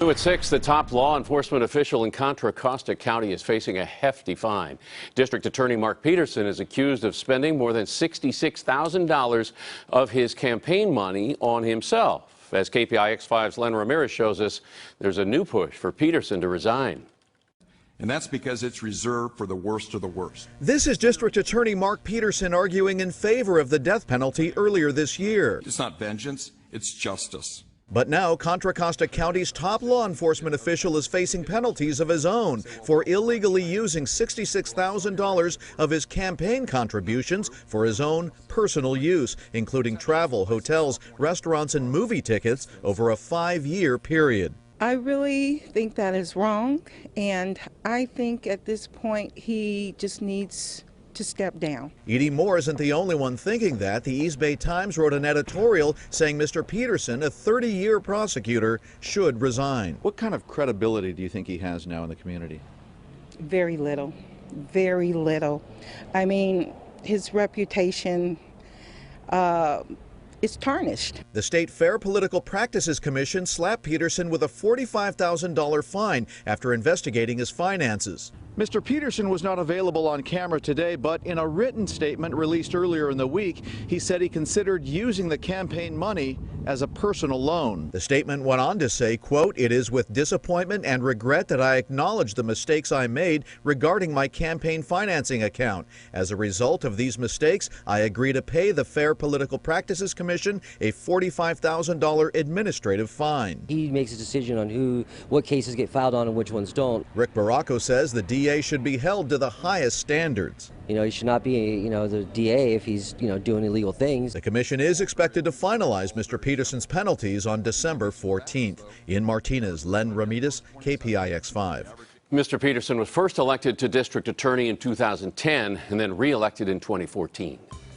At 6, the top law enforcement official in Contra Costa County is facing a hefty fine. District Attorney Mark Peterson is accused of spending more than $66,000 of his campaign money on himself. As KPIX 5's Len Ramirez shows us, there's a new push for Peterson to resign. And that's because it's reserved for the worst of the worst. This is District Attorney Mark Peterson arguing in favor of the death penalty earlier this year. It's not vengeance, it's justice. But now Contra Costa County's top law enforcement official is facing penalties of his own for illegally using $66,000 of his campaign contributions for his own personal use, including travel, hotels, restaurants, and movie tickets over a 5-year period. I really think that is wrong, and I think at this point he just needs to step down. Edie Moore isn't the only one thinking that. The East Bay Times wrote an editorial saying Mr. Peterson, a 30-year prosecutor, should resign. What kind of credibility do you think he has now in the community? Very little, very little. I mean, his reputation is tarnished. The State Fair Political Practices Commission slapped Peterson with a $45,000 fine after investigating his finances. Mr. Peterson was not available on camera today, but in a written statement released earlier in the week, he said he considered using the campaign money as a personal loan. The statement went on to say, quote, "It is with disappointment and regret that I acknowledge the mistakes I made regarding my campaign financing account. As a result of these mistakes, I agree to pay the Fair Political Practices Commission a $45,000 administrative fine." He makes a decision on what cases get filed on and which ones don't. Rick Baracco says the DA should be held to the highest standards. He should not be, the DA if he's, doing illegal things. The commission is expected to finalize Mr. Peterson's penalties on December 14th. In Martinez, Len Ramirez, KPIX 5. Mr. Peterson was first elected to district attorney in 2010 and then re-elected in 2014.